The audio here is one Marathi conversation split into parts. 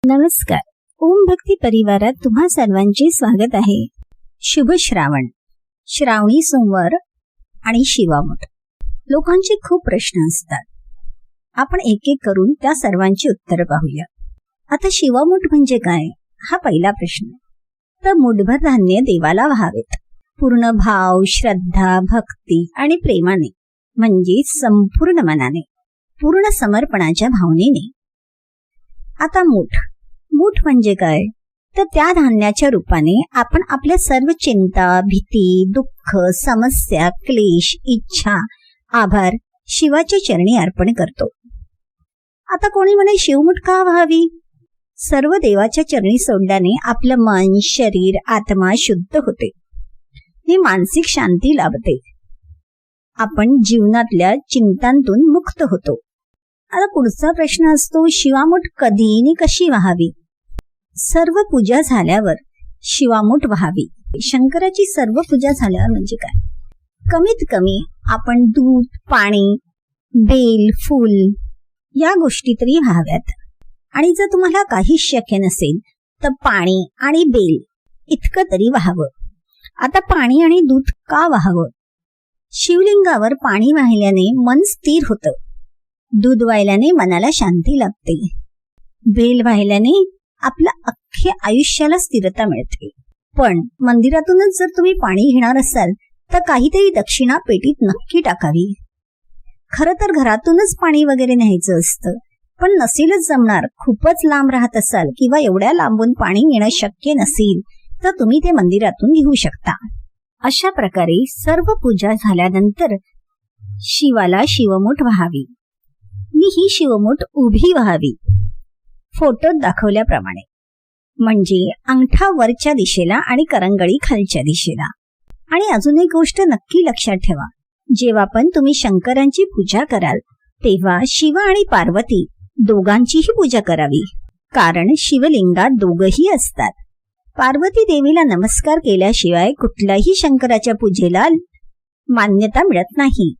नमस्कार. ओम भक्ती परिवारात तुम्हा सर्वांचे स्वागत आहे. शुभ श्रावण, श्रावणी सोमवार आणि शिवामूठ. लोकांचे खूप प्रश्न असतात. आपण एक एक करून त्या सर्वांची उत्तरं पाहूया. आता शिवामूठ म्हणजे काय हा पहिला प्रश्न. तर मूठभर धान्य देवाला व्हावेत, पूर्ण भाव, श्रद्धा, भक्ती आणि प्रेमाने, म्हणजे संपूर्ण मनाने, पूर्ण समर्पणाच्या भावनेने. आता मूठ म्हणजे काय, तर त्या धान्याच्या रूपाने आपण आपल्या सर्व चिंता, भीती, दुःख, समस्या, क्लेश, इच्छा, आभार शिवाच्या चरणी अर्पण करतो. आता कोणी म्हणे शिवमूठ का व्हावी? सर्व देवाच्या चरणी सोडल्याने आपलं मन, शरीर, आत्मा शुद्ध होते, ही मानसिक शांती लाभते, आपण जीवनातल्या चिंतांतून मुक्त होतो. आता पुढचा प्रश्न असतो, शिवामूठ कधी आणि कशी व्हावी? सर्व पूजा झाल्यावर शिवामूठ व्हावी. शंकराची सर्व पूजा झाल्यावर म्हणजे काय? कमीत कमी आपण दूध, पाणी, बेल, फूल या गोष्टी तरी व्हाव्यात. आणि जर तुम्हाला काही शक्य नसेल तर पाणी आणि बेल इतकं तरी व्हावं. आता पाणी आणि दूध का व्हावं? शिवलिंगावर पाणी वाहिल्याने मन स्थिर होतं, दूध वाहिल्याने मनाला शांती लाभते, बेल वाहिल्याने आपल्या अख्ख्या आयुष्याला स्थिरता मिळते. पण मंदिरातूनच जर तुम्ही पाणी घेणार असाल तर काहीतरी दक्षिणा पेटीत नक्की टाकावी. खरं तर घरातूनच पाणी वगैरे न्यायचं असतं, पण नसेलच जमणार, खूपच लांब राहत असाल किंवा एवढ्या लांबून पाणी नेणं शक्य नसेल तर तुम्ही ते मंदिरातून घेऊ शकता. अशा प्रकारे सर्व पूजा झाल्यानंतर शिवाला शिवमूठ व्हावी. मी ही शिवमूठ उभी व्हावी, फोटोत दाखवल्याप्रमाणे, म्हणजे अंगठा वरच्या दिशेला आणि करंगळी खालच्या दिशेला. आणि अजून एक गोष्ट नक्की लक्षात ठेवा, जेव्हा पण तुम्ही शंकरांची पूजा कराल तेव्हा शिव आणि पार्वती दोघांचीही पूजा करावी, कारण शिवलिंगात दोघही असतात. पार्वती देवीला नमस्कार केल्याशिवाय कुठल्याही शंकराच्या पूजेला मान्यता मिळत नाही.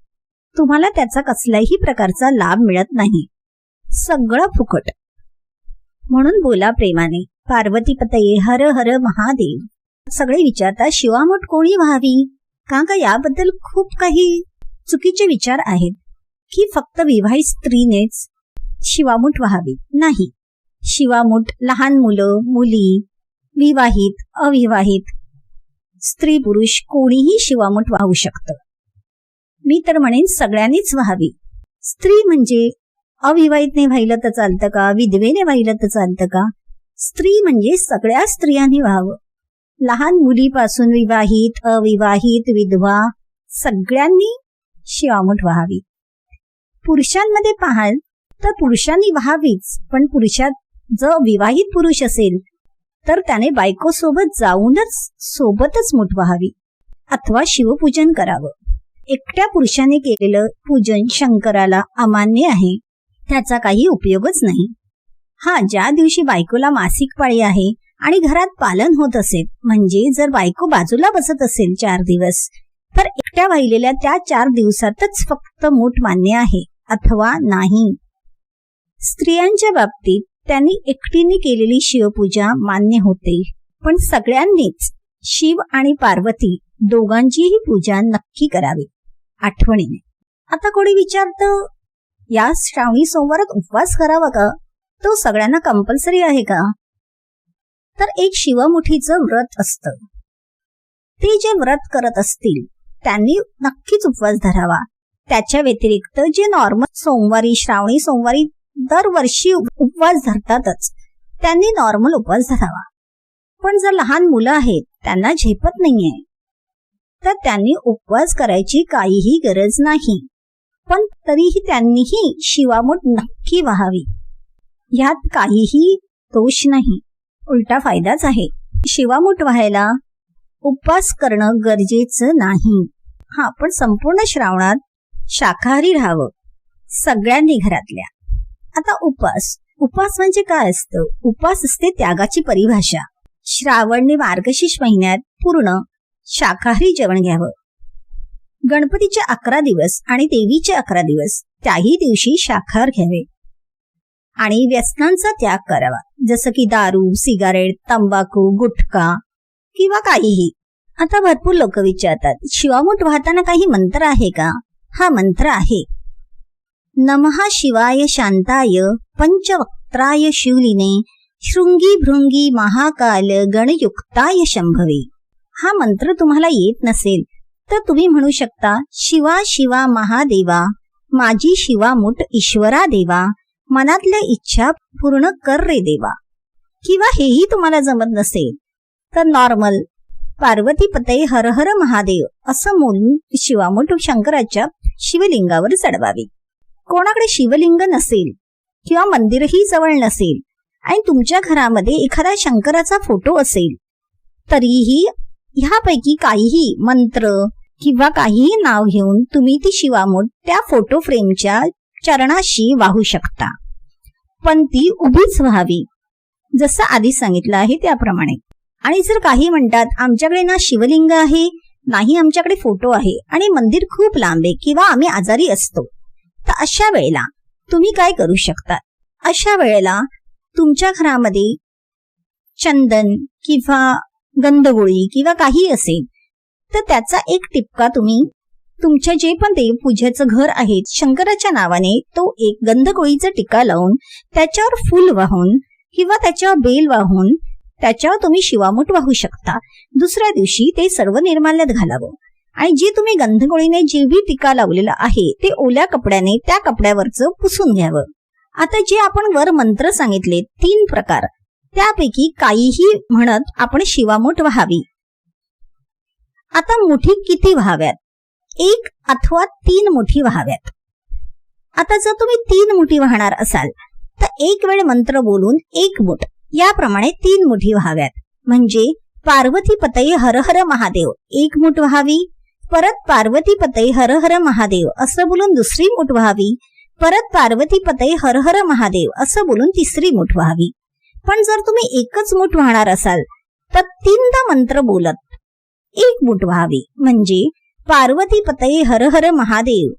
तुम्हाला त्याचा कसल्याही प्रकारचा लाभ मिळत नाही, सगळं फुकट. म्हणून बोला प्रेमाने, पार्वती पतये हर हर महादेव. सगळे विचारतात शिवामूठ कोणी व्हावी का? याबद्दल खूप काही चुकीचे विचार आहेत की फक्त विवाहित स्त्रीनेच शिवामूठ व्हावी. नाही, शिवामूठ लहान मुलं, मुली, विवाहित, अविवाहित, स्त्री, पुरुष कोणीही शिवामूठ वाहू शकतं. मी तर म्हणेन सगळ्यांनीच व्हावी. स्त्री म्हणजे अविवाहितने वाहिलं तर चालतं का? विधवेने वाहिलं तर चालतं का? स्त्री म्हणजे सगळ्या स्त्रियांनी व्हावं. लहान मुलीपासून विवाहित, अविवाहित, विधवा सगळ्यांनी शिवामूठ व्हावी. पुरुषांमध्ये पाहाल तर पुरुषांनी व्हावीच, पण पुरुषात जर विवाहित पुरुष असेल तर त्याने बायको सोबत जाऊनच सोबतच मूठ व्हावी अथवा शिवपूजन करावं. एकट्या पुरुषाने केलेलं पूजन शंकराला अमान्य आहे, त्याचा काही उपयोगच नाही. हा, ज्या दिवशी बायकोला मासिक पाळी आहे आणि घरात पालन होत असेल, म्हणजे जर बायको बाजूला बसत असेल 4 दिवस, तर एकट्या वाहिलेल्या त्या 4 दिवसातच फक्त मूठ मान्य आहे अथवा नाही. स्त्रियांच्या बाबतीत त्यांनी एकटीने केलेली शिवपूजा मान्य होते, पण सगळ्यांनीच शिव आणि पार्वती दोघांचीही पूजा नक्की करावी, आठवणीने. आता कोणी विचारतं, या श्रावणी सोमवारात उपवास करावा का? तो सगळ्यांना कंपल्सरी आहे का? तर एक शिवमुठीचं व्रत असतं, ते जे व्रत करत असतील त्यांनी नक्कीच उपवास धरावा. त्याच्या व्यतिरिक्त जे नॉर्मल सोमवारी, श्रावणी सोमवारी दरवर्षी उपवास धरतातच, त्यांनी नॉर्मल उपवास धरावा. पण जर लहान मुलं आहेत, त्यांना झेपत नाहीये, तर त्यांनी उपवास करायची काहीही गरज नाही. पण तरीही त्यांनीही शिवामूठ नक्की व्हावी, यात काहीही दोष नाही, उलटा फायदाच आहे. शिवामूठ व्हायला उपवास करणं गरजेचं नाही. हा, पण संपूर्ण श्रावणात शाकाहारी राहावं सगळ्यांनी घरातल्या. आता उपवास म्हणजे काय असतं? उपवास असते त्यागाची परिभाषा. श्रावणी मार्गशीर्ष महिन्यात पूर्ण शाकाहारी जेवण घ्यावं. गणपतीचे 11 दिवस आणि देवीचे 11 दिवस त्याही दिवशी शाकाहार घ्यावे. आणि व्यसनांचा त्याग करावा, जसं की दारू, सिगारेट, तंबाखू, गुटखा किंवा काहीही. आता भरपूर लोक विचारतात, शिवामूठ वाहताना काही मंत्र आहे का? हा मंत्र आहे. नमः शिवाय शांताय पंचवक्त्राय शिवलिने शृंगी भृंगी महाकाल गणयुक्ताय शंभवे. हा मंत्र तुम्हाला येत नसेल तर तुम्ही म्हणू शकता, शिवा शिवा महादेवा, माझी शिवामूठ ईश्वरा देवा, मनातल्या इच्छा पूर्ण कर रे देवा. किंवा हेही तुम्हाला जमत नसेल तर नॉर्मल पार्वती पतये हर हर महादेव असं म्हणून शिवामूठ शंकराच्या शिवलिंगावर चढवावी. कोणाकडे शिवलिंग नसेल किंवा मंदिरही जवळ नसेल आणि तुमच्या घरामध्ये एखादा शंकराचा फोटो असेल, तरीही ह्यापैकी काहीही मंत्र किंवा काहीही नाव घेऊन तुम्ही ती शिवामूठ त्या फोटो फ्रेमच्या चरणाशी वाहू शकता. पण ती उभीच व्हावी, जसं आधी सांगितलं आहे त्याप्रमाणे. आणि जर काही म्हणतात, आमच्याकडे ना शिवलिंग आहे, नाही आमच्याकडे फोटो आहे आणि मंदिर खूप लांब आहे किंवा आम्ही आजारी असतो, तर अशा वेळेला तुम्ही काय करू शकता? अशा वेळेला तुमच्या घरामध्ये चंदन किंवा गंधगोळी किंवा काही असेल तर त्याचा एक टिपका तुम्ही तुमच्या जे पण देवपूजेचं घर आहे शंकराच्या नावाने तो एक गंधगोळीचा टिक्का लावून त्याच्यावर फूल वाहून किंवा त्याच्यावर बेल वाहून त्याच्यावर तुम्ही शिवामूठ वाहू शकता. दुसऱ्या दिवशी ते सर्व निर्माल्यात घालावं आणि जे तुम्ही गंधगोळीने जेही टिक्का लावलेला आहे ते ओल्या कपड्याने त्या कपड्यावरचं पुसून घ्यावं. आता जे आपण वर मंत्र सांगितले 3 प्रकार, त्यापैकी काहीही म्हणत आपण शिवामूठ व्हावी. आता मुठी किती व्हाव्यात? 1 अथवा 3 मुठी व्हाव्यात. आता जर तुम्ही 3 मुठी वाहणार असाल तर एक वेळ मंत्र बोलून 1 मुठ याप्रमाणे 3 मुठी व्हाव्यात. म्हणजे पार्वती पतये हर हर महादेव 1 मुठ व्हावी, परत पार्वती पतये हर हर महादेव असं बोलून 2री मुठ व्हावी, परत पार्वती पतये हर हर महादेव असं बोलून 3री मुठ व्हावी. पण जर तुम्ही एकच मुठ वाहणार असाल तर 3दा मंत्र बोलत 1 मुठ व्हावी. म्हणजे पार्वती पतये हर हर महादेव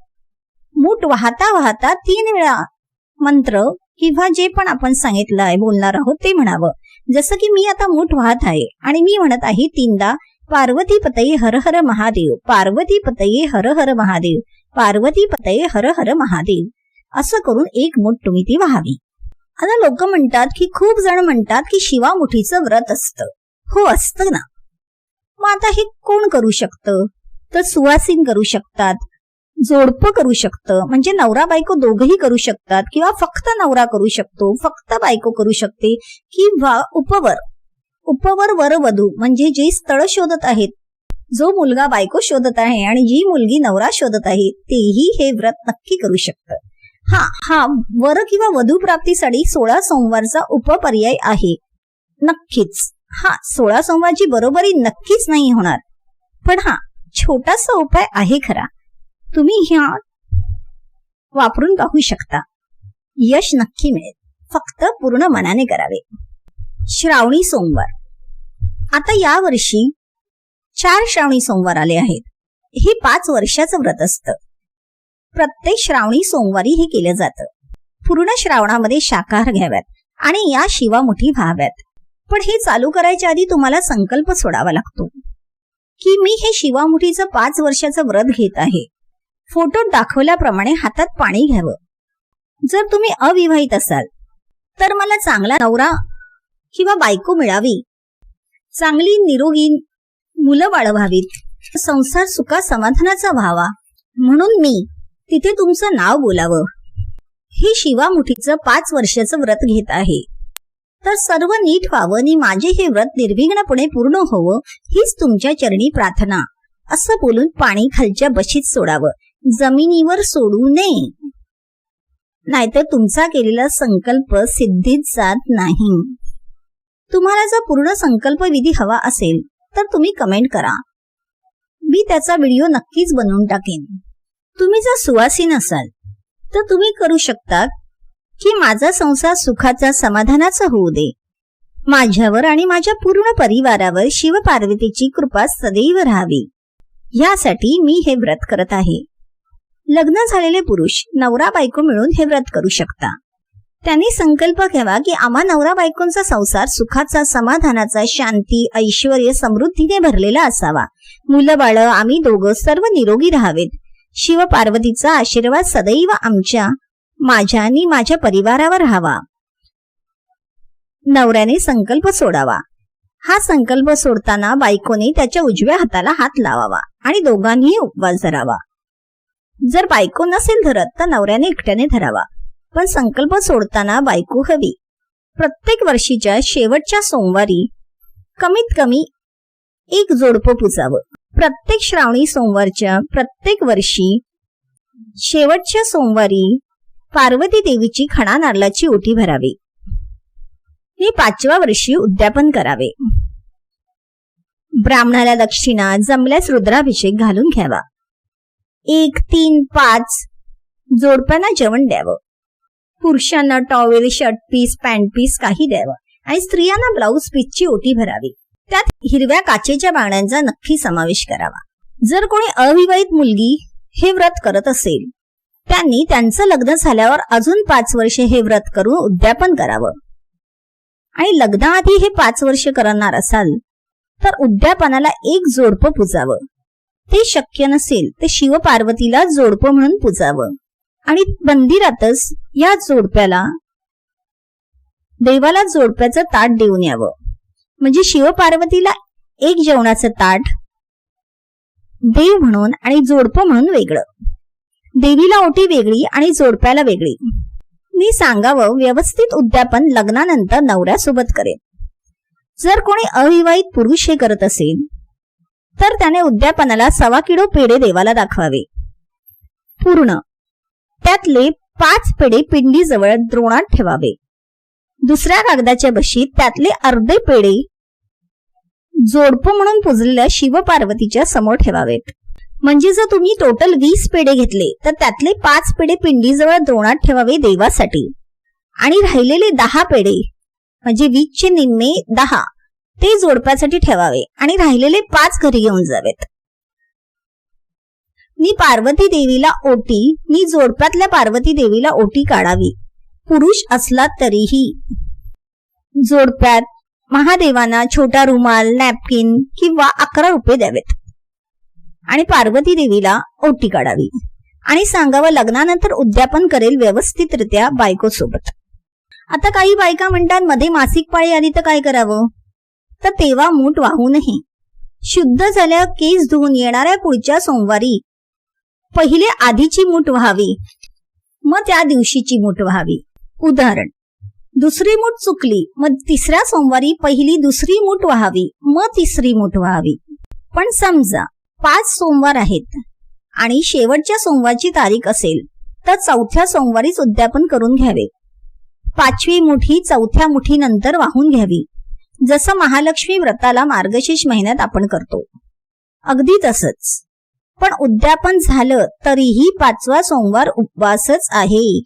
मुठ वाहता वाहता 3 वेळा मंत्र किंवा जे पण आपण सांगितलं आहे बोलणार आहोत ते म्हणावं. जसं की मी आता मुठ वाहत आहे आणि मी म्हणत आहे 3दा पार्वती पतये हर हर महादेव, पार्वती पतये हर हर महादेव, पार्वती पतये हर हर महादेव असं करून 1 मुठ तुम्ही ती व्हावी. आता लोक म्हणतात की खूप जण म्हणतात की शिवामुठीचं व्रत असतं. हो असतं ना. मग आता हे कोण करू शकतं? तर सुवासीन करू शकतात, जोडपं करू शकतं, म्हणजे नवरा बायको दोघही करू शकतात, किंवा फक्त नवरा करू शकतो, फक्त बायको करू शकते, किंवा उपवर वरवधू म्हणजे जे स्थळ शोधत आहेत, जो मुलगा बायको शोधत आहे आणि जी मुलगी नवरा शोधत आहे तेही हे व्रत नक्की करू शकतं. हा वर किंवा वधू प्राप्तीसाठी 16 सोमवारचा उपपर्याय आहे. नक्कीच 16 सोमवारची बरोबरी नक्कीच नाही होणार, पण छोटासा उपाय आहे खरा. तुम्ही ह्या वापरून पाहू शकता, यश नक्की मिळेल. फक्त पूर्ण मनाने करावे. श्रावणी सोमवार. आता या वर्षी 4 श्रावणी सोमवार आले आहेत. हे 5 वर्षाचं व्रत असतं. प्रत्येक श्रावणी सोमवारी हे केलं जातं. पूर्ण श्रावणामध्ये शाकाहार घ्याव्यात आणि या शिवामुठी व्हाव्यात. पण हे चालू करायच्या आधी तुम्हाला संकल्प सोडावा लागतो की मी हे शिवामुठीचं 5 वर्षाचं व्रत घेत आहे. फोटोत दाखवल्याप्रमाणे हातात पाणी घ्यावं. जर तुम्ही अविवाहित असाल तर मला चांगला नवरा किंवा बायको मिळावी, चांगली निरोगी मुलं वाढवावीत, संसार सुखा समाधानाचा व्हावा म्हणून मी तिथे तुमचं नाव बोलावं. हे शिवामुठीचं 5 वर्षाचं व्रत घेत आहे. तर सर्व नीट व्हावं आणि माझे हे व्रत निर्विघ्नपणे पूर्ण होवं हीच तुमच्या चरणी प्रार्थना असं बोलून पाणी खालच्या बशीत सोडावं. जमिनीवर सोडू नये, नाहीतर तुमचा केलेला संकल्प सिद्धीत जात नाही. तुम्हाला जर पूर्ण संकल्प विधी हवा असेल तर तुम्ही कमेंट करा, मी त्याचा व्हिडिओ नक्कीच बनवून टाकेन. तुम्ही जर सुवासीन असाल तर तुम्ही करू शकता की माझा संसार सुखाचा समाधानाचा होऊ दे. माझ्यावर आणि माझ्या पूर्ण परिवारावर शिवपार्वतीची कृपा सदैव राहावी, यासाठी मी हे व्रत करत आहे. लग्न झालेले पुरुष नवरा बायको मिळून हे व्रत करू शकता. त्यांनी संकल्प घ्यावा की आम्हा नवरा बायकोंचा संसार सुखाचा, समाधानाचा, शांती, ऐश्वर्य, समृद्धीने भरलेला असावा. मुलं बाळ आम्ही दोघं सर्व निरोगी राहावेत. शिव पार्वतीचा आशीर्वाद सदैव माझ्या आणि माझ्या परिवारावर राहावा. नवऱ्याने संकल्प सोडावा. हा संकल्प सोडताना बायकोने त्याच्या उजव्या हाताला हात लावावा आणि दोघांनीही उपवास धरावा. जर बायको नसेल धरत तर नवऱ्याने एकट्याने धरावा. पण संकल्प सोडताना बायको हवी. प्रत्येक वर्षीच्या शेवटच्या सोमवारी कमीत कमी एक जोडपं पुजावं. प्रत्येक श्रावणी सोमवारच्या प्रत्येक वर्षी शेवटच्या सोमवारी पार्वती देवीची खणा नारळाची ओटी भरावी. हे 5व्या वर्षी उद्यापन करावे. ब्राह्मणाला दक्षिणा, जमल्यास रुद्राभिषेक घालून घ्यावा. 1, 3, 5 जोडप्यांना जेवण द्यावं. पुरुषांना towel, shirt piece, pant piece काही द्यावं आणि स्त्रियांना ब्लाऊज पीसची ओटी भरावी. त्यात हिरव्या काचेच्या बांगड्यांचा नक्की समावेश करावा. जर कोणी अविवाहित मुलगी हे व्रत करत असेल त्यांनी त्यांचं लग्न झाल्यावर अजून 5 वर्षे हे व्रत करून उद्यापन करावं. आणि लग्नाआधी हे 5 वर्ष करणार असाल तर उद्यापनाला एक जोडपं पुजावं. ते शक्य नसेल ते शिव पार्वतीला जोडपं म्हणून पुजावं आणि मंदिरातच या जोडप्याला देवाला जोडप्याचं ताट देऊन यावं. म्हणजे शिव पार्वतीला एक जेवणाचं ताट देव म्हणून आणि जोडपं म्हणून वेगळं. देवीला ओटी वेगळी आणि जोडप्याला वेगळी. मी सांगावं व्यवस्थित उद्यापन लग्नानंतर नवऱ्यासोबत करेल. जर कोणी अविवाहित पुरुष हे करत असेल तर त्याने उद्यापनाला 1.25 किलो पेढे देवाला दाखवावे. पूर्ण त्यातले 5 पेढे पिंडीजवळ द्रोणात ठेवावे. दुसऱ्या कागदाच्या बशीत त्यातले अर्धे पेढे जोडपं म्हणून पुजलेल्या शिव पार्वतीच्या समोर ठेवावेत. म्हणजे जर तुम्ही टोटल 20 पेढे घेतले तर त्यातले 5 पेढे पिंडीजवळ द्रोणात ठेवावे देवासाठी आणि राहिलेले 10 पेढे म्हणजे 20चे निम्मे 10 ते जोडप्यासाठी ठेवावे आणि राहिलेले 5 घरी घेऊन जावेत. पार्वती देवीला ओटी जोडप्यातल्या पार्वती देवीला ओटी काढावी. पुरुष असला तरीही जोडप्यात महादेवांना छोटा रुमाल, नॅपकिन किंवा 11 रुपये द्यावेत आणि पार्वती देवीला ओटी काढावी आणि सांगावं लग्नानंतर उद्यापन करेल व्यवस्थितरित्या बायकोसोबत. आता काही बायका म्हणतात मध्ये मासिक पाळी आली तर काय करावं? तर तेव्हा मूठ वाहू नये. शुद्ध झाल्या केस धुवून येणाऱ्या पुढच्या सोमवारी पहिले आधीची मूठ व्हावी, मग त्या दिवशीची मूठ व्हावी. उदाहरण, दुसरी मूठ चुकली मग तिसऱ्या सोमवारी पहिली दुसरी मूठ व्हावी, मग तिसरी मूठ व्हावी. पण समजा 5 सोमवार आहेत आणि शेवटच्या सोमवारची तारीख असेल तर 4थ्या सोमवारीच उद्यापन करून घ्यावे. 5वी मुठी 4थ्या मुठीनंतर वाहून घ्यावी. जसं महालक्ष्मी व्रताला मार्गशीर्ष महिन्यात आपण करतो अगदी तसंच. पण उद्यापन झालं तरीही 5वा सोमवार उपवासच आहे.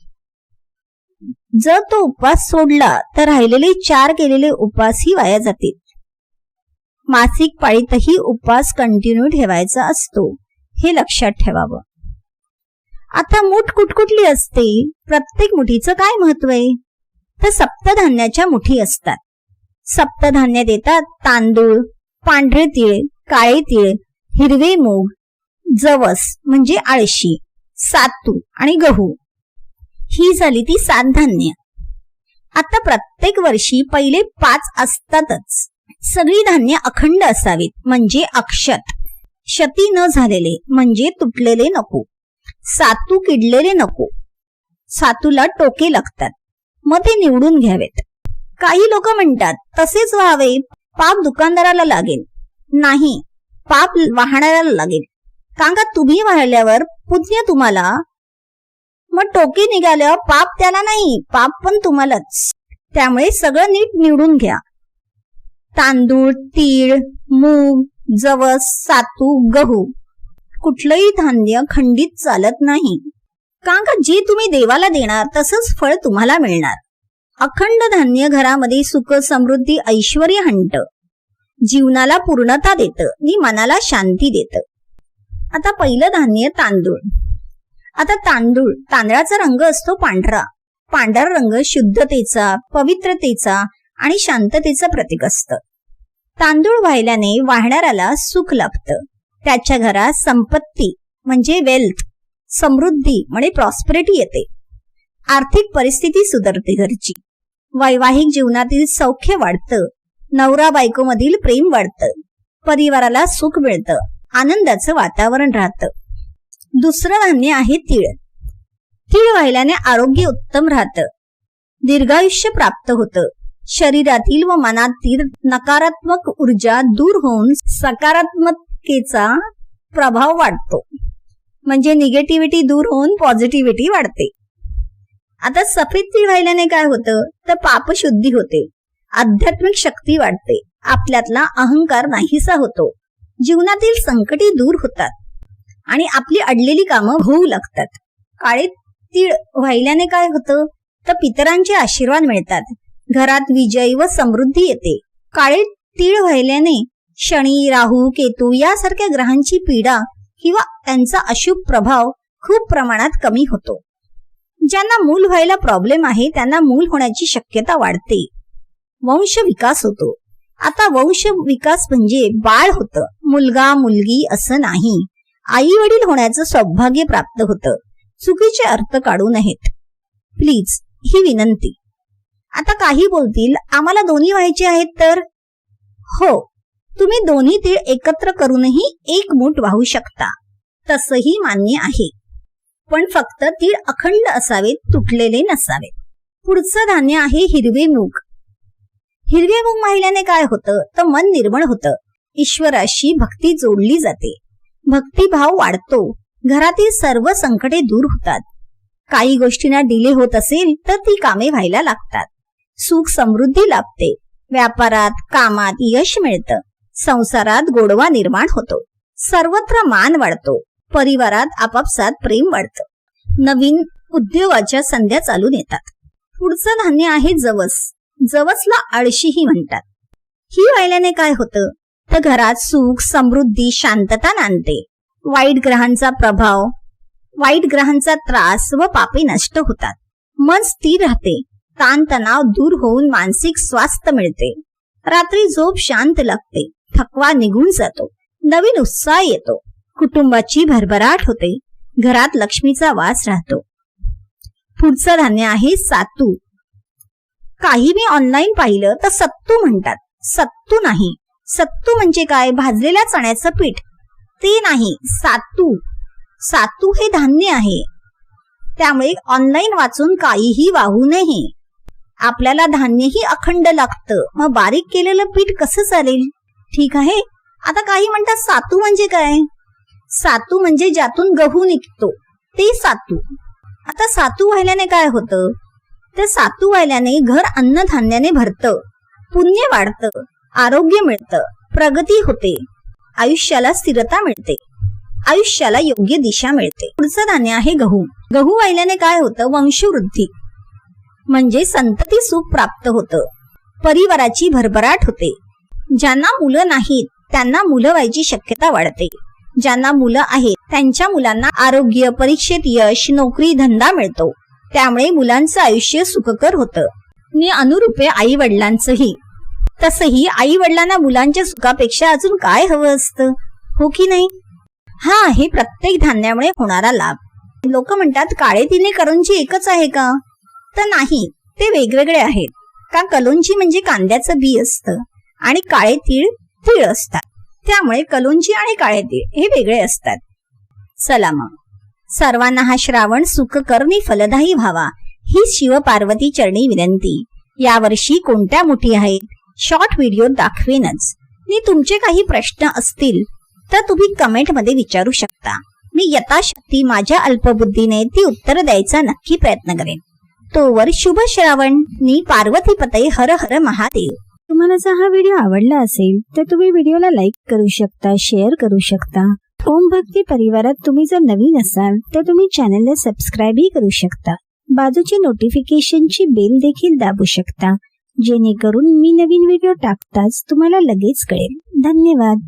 जर तो उपवास सोडला तर राहिलेले 4 केलेले उपवासही वाया जातील. मासिक पाळीतही उपवास कंटिन्यू ठेवायचा असतो, हे लक्षात ठेवावं. आता मूठ कुठकुठली असते? प्रत्येक मुठीचं काय महत्व आहे? तर सप्तधान्याच्या मुठी असतात. सप्तधान्य देतात तांदूळ, पांढरे तीळ, काळे तीळ, हिरवे मूग, जवस म्हणजे आळशी, सातू आणि गहू. ही झाली ती 7 धान्य. आता प्रत्येक वर्षी पहिले 5 असतातच. सगळी धान्य अखंड असावीत म्हणजे अक्षत. क्षती न झालेले म्हणजे तुटलेले नको. सातू किडलेले नको. सातूला टोके लागतात, मग ते निवडून घ्यावेत. काही लोक म्हणतात तसेच व्हावे, पाप दुकानदाराला लागेल. नाही, पाप वाहणाऱ्याला लागेल. कारण का तुम्ही वाहल्यावर पुण्य तुम्हाला, मग टोके निघाल्यावर पाप त्याला नाही, पाप पण तुम्हालाच. त्यामुळे सगळं नीट निवडून घ्या. तांदूळ, तीळ, मूग, जवस, सातू, गहू कुठलंही धान्य खंडित चालत नाही. कारण का जे तुम्ही देवाला देणार तसंच फळ तुम्हाला मिळणार. अखंड धान्य घरामध्ये सुख, समृद्धी, ऐश्वर्य आणतं, जीवनाला पूर्णता देतं आणि मनाला शांती देतं. आता पहिलं धान्य तांदूळ. आता तांदूळ, तांदळाचा रंग असतो पांढरा पांढरा रंग शुद्धतेचा, पवित्रतेचा आणि शांततेचं प्रतीक असतं. तांदूळ वाहिल्याने वाहणाऱ्याला सुख लाभतं. त्याच्या घरात संपत्ती म्हणजे वेल्थ, समृद्धी म्हणजे प्रॉस्पेरिटी येते. आर्थिक परिस्थिती सुधारते घरची. वैवाहिक जीवनातील सौख्य वाढतं. नवरा बायकोमधील प्रेम वाढतं. परिवाराला सुख मिळतं. आनंदाचं वातावरण राहतं. दुसरं धान्य आहे तीळ. तीळ वाहिल्याने आरोग्य उत्तम राहतं. दीर्घायुष्य प्राप्त होतं. शरीरातील व मनातील नकारात्मक ऊर्जा दूर होऊन सकारात्मकतेचा प्रभाव वाढतो. म्हणजे निगेटिव्हिटी दूर होऊन पॉझिटिव्हिटी वाढते. आता सफेद तीळ वाहिल्याने काय होतं तर पापशुद्धी होते. आध्यात्मिक शक्ती वाढते. आपल्यातला अहंकार नाहीसा होतो. जीवनातील संकटे दूर होतात आणि आपली अडलेली कामं होऊ लागतात. काळे तीळ वाहिल्याने काय होतं तर पितरांचे आशीर्वाद मिळतात. घरात विजय व समृद्धी येते. काळे तीळ वाहिल्याने शनी, राहू, केतू यासारख्या ग्रहांची पीडा किंवा त्यांचा अशुभ प्रभाव खूप प्रमाणात कमी होतो. ज्यांना मूल व्हायला प्रॉब्लेम आहे त्यांना मूल होण्याची शक्यता वाढते. वंश विकास होतो. आता वंश विकास म्हणजे बाळ होतं, मुलगा मुलगी असं नाही. आई वडील होण्याचं सौभाग्य प्राप्त होतं. चुकीचे अर्थ काढू नयेत प्लीज, ही विनंती. आता काही बोलतील आम्हाला दोन्ही व्हायचे आहेत तर हो, तुम्ही दोन्ही तीळ एकत्र करूनही एक मूठ वाहू शकता. तसंही मान्य आहे. पण फक्त तीळ अखंड असावेत, तुटलेले नसावेत. पुढचं धान्य आहे हिरवे मूग. हिरवे मूग वाहिल्याने काय होतं तर मन निर्मळ होतं. ईश्वराशी भक्ती जोडली जाते. भक्तिभाव वाढतो. घरातील सर्व संकटे दूर होतात. काही गोष्टींना डिले होत असेल तर ती कामे व्हायला लागतात. सुख समृद्धी लाभते. व्यापारात कामात यश मिळतं. संसारात गोडवा निर्माण होतो. सर्वत्र मान वाढतो. परिवारात आपापसात प्रेम वाढतं. नवीन उद्योगाच्या संध्या चालून येतात. पुढचं धान्य आहे जवस. जवसला अळशीही म्हणतात. ही वाहिल्याने काय होतं तर घरात सुख समृद्धी शांतता नांदते. वाईट ग्रहांचा प्रभाव, वाईट ग्रहांचा त्रास व पापे नष्ट होतात. मन स्थिर राहते. ताणतणाव दूर होऊन मानसिक स्वास्थ्य मिळते. रात्री झोप शांत लागते. थकवा निघून जातो. नवीन उत्साह येतो. कुटुंबाची भरभराट होते. घरात लक्ष्मीचा वास राहतो. पुढचं धान्य आहे सातू. काही मी ऑनलाईन पाहिलं तर सत्तू म्हणतात. सत्तू नाही. सत्तू म्हणजे काय? भाजलेल्या चण्याचं पीठ ते नाही. सातू. सातू हे धान्य आहे. त्यामुळे ऑनलाईन वाचून काहीही वाहू नये. आपल्याला धान्यही अखंड लागतं. मग बारीक केलेलं पीठ कसं चालेल? ठीक आहे. आता काही म्हणतात सातू म्हणजे काय? सातू म्हणजे ज्यातून गहू निघतो ते सातू. आता सातू वाहिल्याने काय होतं तर सातू वाहिल्याने घर अन्नधान्याने भरतं. पुण्य वाढतं. आरोग्य मिळतं. प्रगती होते. आयुष्याला स्थिरता मिळते. आयुष्याला योग्य दिशा मिळते. पुढचं धान्य आहे गहू. गहू वाहिल्याने काय होतं वंशवृद्धी म्हणजे संतती सुख प्राप्त होतं. परिवाराची भरभराट होते. ज्यांना मुलं नाहीत त्यांना मुलं व्हायची शक्यता वाढते. ज्यांना मुलं आहेत त्यांच्या मुलांना आरोग्य, परीक्षेत यश, नोकरी, धंदा मिळतो. त्यामुळे मुलांचं आयुष्य सुखकर होतं. नि अनुरूपे आई वडिलांचंही. तसंही आई वडिलांना मुलांच्या सुखापेक्षा अजून काय हवं असतं, हो की नाही? हा आहे प्रत्येक धान्यामुळे होणारा लाभ. लोक म्हणतात काळे तिने कलोंजी एकच आहे का? तर नाही, ते वेगवेगळे आहेत. का कलोंजी म्हणजे कांद्याचं बी असतं आणि काळे तीळ तीळ असतात. त्यामुळे कलोंजी आणि काळे तीळ हे वेगळे असतात. चला मग सर्वांना हा श्रावण सुखकर नि फलदायी व्हावा ही शिव पार्वती चरणी विनंती. यावर्षी कोणत्या मुठी आहेत शॉर्ट व्हिडिओ दाखवेनच. नि तुमचे काही प्रश्न असतील तर तुम्ही कमेंट मध्ये विचारू शकता. मी यथाशक्ती माझ्या अल्पबुद्धीने ती उत्तर द्यायचा नक्की प्रयत्न करेन. तोवर शुभ श्रावण नि पार्वती पतये हर हर महादेव. तुम्हाला जर हा व्हिडिओ आवडला असेल तर तुम्ही व्हिडिओला लाईक करू शकता, शेअर करू शकता. ओम भक्ती परिवारात तुम्ही जर नवीन असाल तर तुम्ही चॅनलला सबस्क्राईबही करू शकता. बाजूची नोटिफिकेशनची बेल देखील दाबू शकता, जेणेकरून मी नवीन व्हिडिओ टाकताच तुम्हाला लगेच कळेल. धन्यवाद.